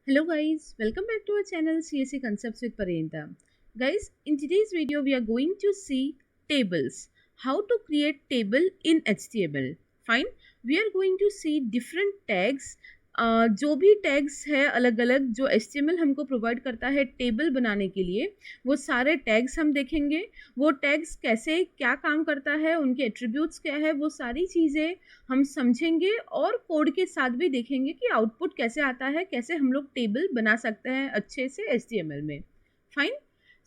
Hello guys, welcome back to our channel CSE Concepts with Parenta. Guys, in today's video we are going to see tables. How to create table in HTML. Fine, we are going to see different tags. जो भी tags है अलग अलग जो HTML हमको provide करता है table बनाने के लिए, वो सारे टैग्स हम देखेंगे. वो टैग्स कैसे क्या काम करता है, उनके एट्रीब्यूट्स क्या है, वो सारी चीज़ें हम समझेंगे और कोड के साथ भी देखेंगे कि आउटपुट कैसे आता है, कैसे हम लोग टेबल बना सकते हैं अच्छे से HTML में. फाइन.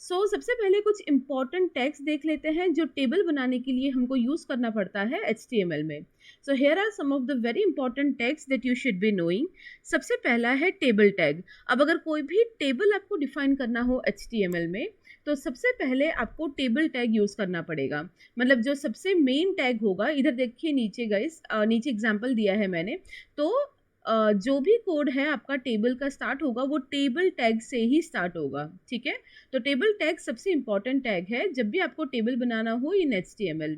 सबसे पहले कुछ इंपॉर्टेंट टैग्स देख लेते हैं जो टेबल बनाने के लिए हमको यूज़ करना पड़ता है HTML में. So here are some of the very important tags that you should be knowing. सबसे पहला है टेबल टैग. अब अगर कोई भी टेबल आपको डिफाइन करना हो HTML में तो सबसे पहले आपको टेबल टैग यूज़ करना पड़ेगा. मतलब जो सबसे मेन टैग होगा, इधर देखिए नीचे गाइस, नीचे एग्जाम्पल दिया है मैंने. तो जो भी कोड है आपका टेबल का स्टार्ट होगा वो टेबल टैग से ही स्टार्ट होगा. ठीक है, तो टेबल टैग सबसे इंपॉर्टेंट टैग है जब भी आपको टेबल बनाना हो इन HTML.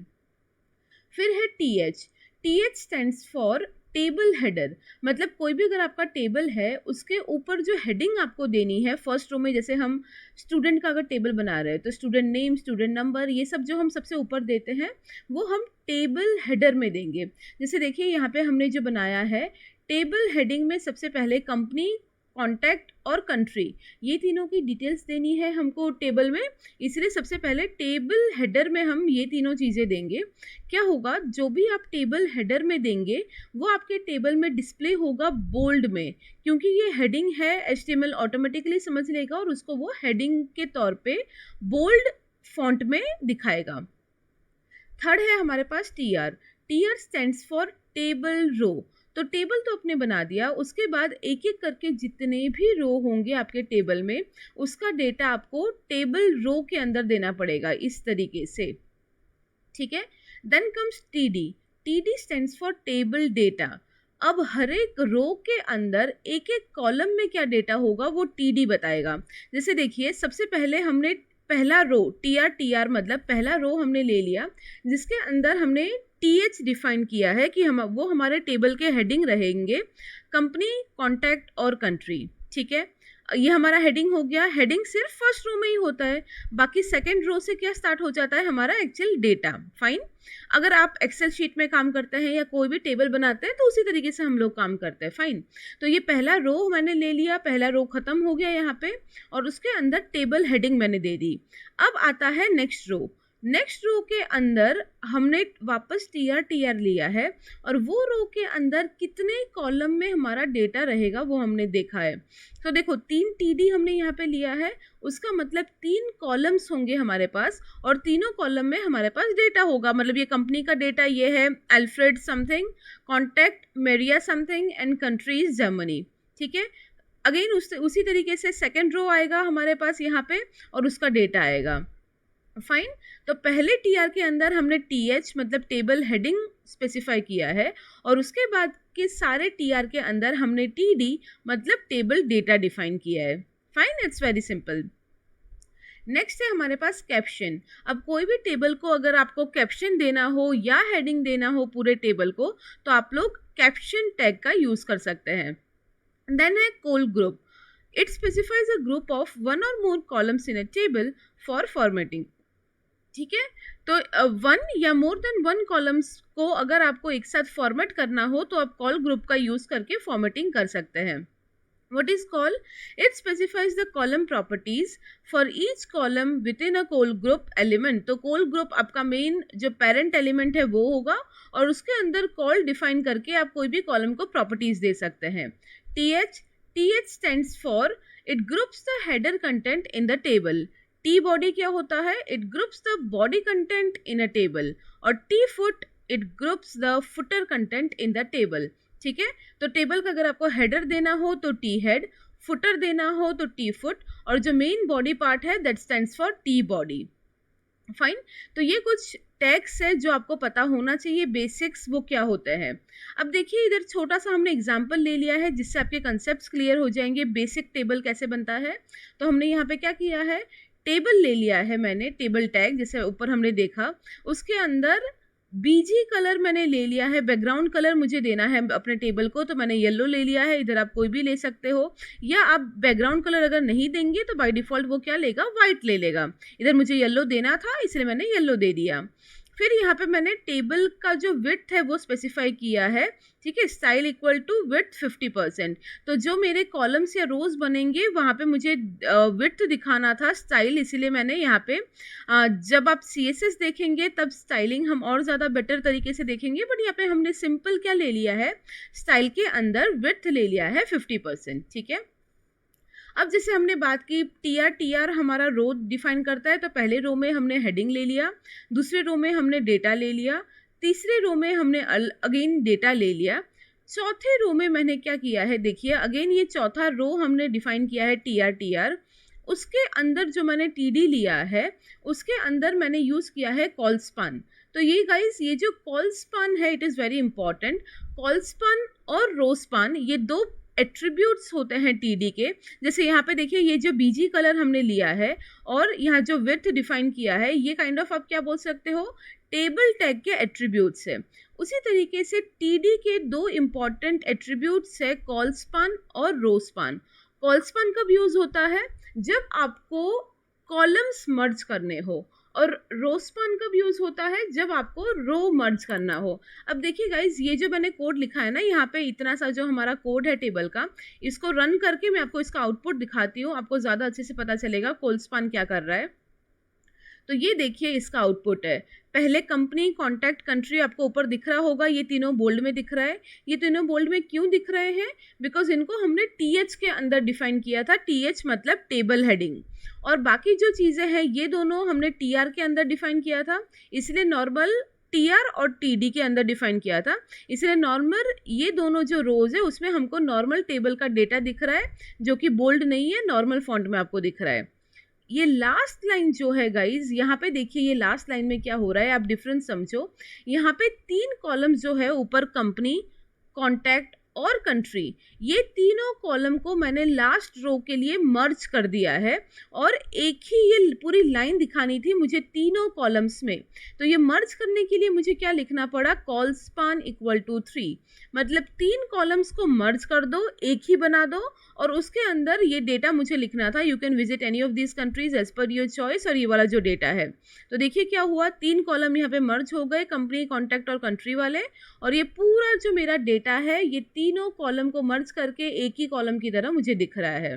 फिर है TH. TH stands for table header. मतलब कोई भी अगर आपका टेबल है उसके ऊपर जो हेडिंग आपको देनी है फर्स्ट रो में, जैसे हम स्टूडेंट का अगर टेबल बना रहे हैं तो स्टूडेंट नेम, स्टूडेंट नंबर, ये सब जो हम सबसे ऊपर देते हैं वो हम टेबल हेडर में देंगे. जैसे देखिए यहाँ पे हमने जो बनाया है टेबल हेडिंग में सबसे पहले कंपनी, कॉन्टैक्ट और कंट्री, ये तीनों की डिटेल्स देनी है हमको टेबल में. इसलिए सबसे पहले टेबल हेडर में हम ये तीनों चीज़ें देंगे. क्या होगा, जो भी आप टेबल हेडर में देंगे वो आपके टेबल में डिस्प्ले होगा बोल्ड में, क्योंकि ये हेडिंग है. HTML ऑटोमेटिकली समझ लेगा और उसको वो हेडिंग के तौर पे बोल्ड फॉन्ट में दिखाएगा. थर्ड है हमारे पास TR. TR stands for table row. तो टेबल तो आपने बना दिया, उसके बाद एक एक करके जितने भी रो होंगे आपके टेबल में उसका डेटा आपको टेबल रो के अंदर देना पड़ेगा इस तरीके से. ठीक है. Then comes TD. TD stands for table data. अब हर एक रो के अंदर एक एक कॉलम में क्या डेटा होगा वो TD बताएगा. जैसे देखिए सबसे पहले हमने पहला रो TR मतलब पहला रो हमने ले लिया जिसके अंदर हमने TH डिफाइन किया है कि हम वो हमारे टेबल के हेडिंग रहेंगे, कंपनी, कॉन्टैक्ट और कंट्री. ठीक है, ये हमारा हेडिंग हो गया. हेडिंग सिर्फ फर्स्ट रो में ही होता है, बाकी सेकंड रो से क्या स्टार्ट हो जाता है हमारा एक्चुअल डेटा. फाइन. अगर आप एक्सेल शीट में काम करते हैं या कोई भी टेबल बनाते हैं तो उसी तरीके से हम लोग काम करते हैं. फाइन. तो ये पहला रो मैंने ले लिया, पहला रो खत्म हो गया यहाँ पे और उसके अंदर टेबल हेडिंग मैंने दे दी. अब आता है नेक्स्ट रो. नेक्स्ट रो के अंदर हमने वापस TR लिया है और वो रो के अंदर कितने कॉलम में हमारा डेटा रहेगा वो हमने देखा है. तो देखो 3 TD हमने यहाँ पे लिया है, उसका मतलब 3 कॉलम्स होंगे हमारे पास और तीनों कॉलम में हमारे पास डेटा होगा. मतलब ये कंपनी का डेटा ये है अल्फ्रेड समथिंग, कॉन्टैक्ट मेरिया समथिंग एंड कंट्रीज जर्मनी. ठीक है. अगेन उसी तरीके से सेकेंड रो आएगा हमारे पास यहाँ पे और उसका डेटा आएगा. फाइन. तो पहले TR के अंदर हमने TH मतलब टेबल हेडिंग स्पेसिफाई किया है और उसके बाद के सारे TR के अंदर हमने TD मतलब टेबल डेटा डिफाइन किया है. Fine, it's very simple. Next है हमारे पास कैप्शन. अब कोई भी टेबल को अगर आपको कैप्शन देना हो या हेडिंग देना हो पूरे टेबल को तो आप लोग कैप्शन टैग का यूज कर सकते हैं. देन है col group. It specifies a group of one or more columns in a table for formatting. ठीक है. तो वन या मोर देन वन कॉलम्स को अगर आपको एक साथ फॉर्मेट करना हो तो आप कॉल ग्रुप का यूज करके फॉर्मेटिंग कर सकते हैं. What is call? It specifies the column properties for each column within a call group element. तो call group आपका मेन जो पेरेंट एलिमेंट है वो होगा और उसके अंदर कॉल डिफाइन करके आप कोई भी कॉलम को प्रॉपर्टीज दे सकते हैं. TH stands for it groups the header content in the table. T body क्या होता है? It groups the body content in a table. और T foot it groups the footer content in the table. ठीक है. तो table का अगर आपको हेडर देना हो तो T हेड, फुटर देना हो तो T फुट और जो मेन बॉडी पार्ट है that stands for T body. Fine. तो ये कुछ टैग्स है जो आपको पता होना चाहिए, बेसिक्स वो क्या होते हैं. अब देखिए इधर छोटा सा हमने एग्जांपल ले लिया है जिससे आपके कंसेप्ट्स क्लियर हो जाएंगे. बेसिक टेबल कैसे बनता है. तो हमने यहाँ पे क्या किया है, टेबल ले लिया है मैंने, टेबल टैग जैसे ऊपर हमने देखा, उसके अंदर बीजी कलर मैंने ले लिया है, बैकग्राउंड कलर मुझे देना है अपने टेबल को, तो मैंने येलो ले लिया है। इधर आप कोई भी ले सकते हो, या आप बैकग्राउंड कलर अगर नहीं देंगे तो बाय डिफ़ॉल्ट वो क्या लेगा, वाइट ले लेगा। इधर मुझे येलो देना था इसलिए मैंने येलो दे दिया। फिर यहाँ पे मैंने टेबल का जो विड्थ है वो स्पेसिफाई किया है, ठीक है, स्टाइल इक्वल टू विड्थ 50%। तो जो मेरे कॉलम्स या रोज बनेंगे वहाँ पे मुझे विड्थ दिखाना था, स्टाइल, इसीलिए मैंने यहाँ पे जब आप CSS देखेंगे तब स्टाइलिंग हम और ज़्यादा बेटर तरीके से देखेंगे, बट यहाँ पे हमने सिंपल क्या ले लिया है, स्टाइल के अंदर विड्थ ले लिया है 50%, ठीक है। अब जैसे हमने बात की टीआर हमारा रो डिफाइन करता है, तो पहले रो में हमने हेडिंग ले लिया, दूसरे रो में हमने डेटा ले लिया, तीसरे रो में हमने अगेन डेटा ले लिया, चौथे रो में मैंने क्या किया है, देखिए अगेन ये चौथा रो हमने डिफाइन किया है टीआर। उसके अंदर जो मैंने TD लिया है उसके अंदर मैंने यूज़ किया है कॉल स्पान। तो ये गाइस, ये जो कॉल स्पान है it is very important. Call span और रो स्पान ये दो एट्रीब्यूट्स होते हैं TD के। जैसे यहाँ पे देखिए ये जो बीजी कलर हमने लिया है और यहाँ जो विड्थ डिफाइन किया है, ये काइंड ऑफ आप क्या बोल सकते हो, टेबल टैग के एट्रीब्यूट्स है। उसी तरीके से TD के दो इम्पॉर्टेंट एट्रीब्यूट्स है कॉल स्पान और रो स्पान। कॉल स्पान कब यूज होता है, जब आपको कॉलम्स मर्ज करने हो, और रो स्पान कब यूज होता है, जब आपको रो मर्ज करना हो। अब देखिए गाइज, ये जो मैंने कोड लिखा है ना, यहाँ पे इतना सा जो हमारा कोड है टेबल का, इसको रन करके मैं आपको इसका आउटपुट दिखाती हूँ, आपको ज़्यादा अच्छे से पता चलेगा कॉल स्पान क्या कर रहा है। तो ये देखिए इसका आउटपुट है। पहले कंपनी, कॉन्टैक्ट, कंट्री आपको ऊपर दिख रहा होगा, ये तीनों बोल्ड में दिख रहा है। ये तीनों बोल्ड में क्यों दिख रहे हैं, बिकॉज इनको हमने TH के अंदर डिफाइन किया था। TH मतलब टेबल हेडिंग, और बाकी जो चीज़ें हैं ये दोनों हमने TR के अंदर डिफाइन किया था, इसलिए नॉर्मल TR और TD के अंदर डिफाइन किया था, इसलिए नॉर्मल ये दोनों जो रोज है उसमें हमको नॉर्मल टेबल का डेटा दिख रहा है, जो कि बोल्ड नहीं है, नॉर्मल फॉन्ट में आपको दिख रहा है। ये लास्ट लाइन जो है गाइज, यहाँ पे देखिए ये लास्ट लाइन में क्या हो रहा है, आप डिफरेंस समझो। यहाँ पे 3 कॉलम जो है ऊपर, कंपनी, कॉन्टैक्ट और कंट्री, ये तीनों कॉलम को मैंने लास्ट रो के लिए मर्ज कर दिया है, और एक ही ये पूरी लाइन दिखानी थी मुझे तीनों कॉलम्स में। तो ये मर्ज करने के लिए मुझे क्या लिखना पड़ा, कॉल स्पान इक्वल टू 3, मतलब 3 कॉलम्स को मर्ज कर दो, एक ही बना दो, और उसके अंदर ये डेटा मुझे लिखना था। You can visit any of these countries as per your choice, और ये वाला जो डेटा है। तो देखिए क्या हुआ, 3 कॉलम यहाँ पे मर्ज हो गए, कंपनी, कॉन्टैक्ट और कंट्री वाले, और ये पूरा जो मेरा डेटा है ये तीनों कॉलम को मर्ज करके एक ही कॉलम की तरह मुझे दिख रहा है।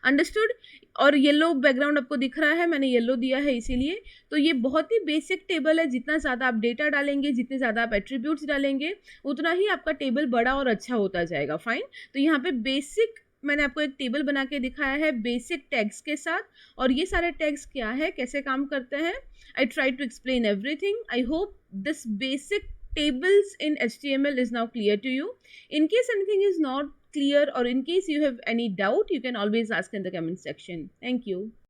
अंडरस्टूड। और येलो बैकग्राउंड आपको दिख रहा है, मैंने येलो दिया है इसीलिए। तो ये बहुत ही बेसिक टेबल है, जितना ज़्यादा आप डेटा डालेंगे, जितने ज़्यादा आप एट्रीब्यूट्स डालेंगे, उतना ही आपका टेबल बड़ा और अच्छा होता जाएगा। फाइन। तो यहाँ पे बेसिक मैंने आपको एक टेबल बना के दिखाया है बेसिक टैग्स के साथ, और ये सारे टैग्स क्या है, कैसे काम करते हैं, I try to explain everything. I hope this basic tables in HTML is now clear to you. In case anything is not clear, or in case you have any doubt, you can always ask in the comment section. Thank you.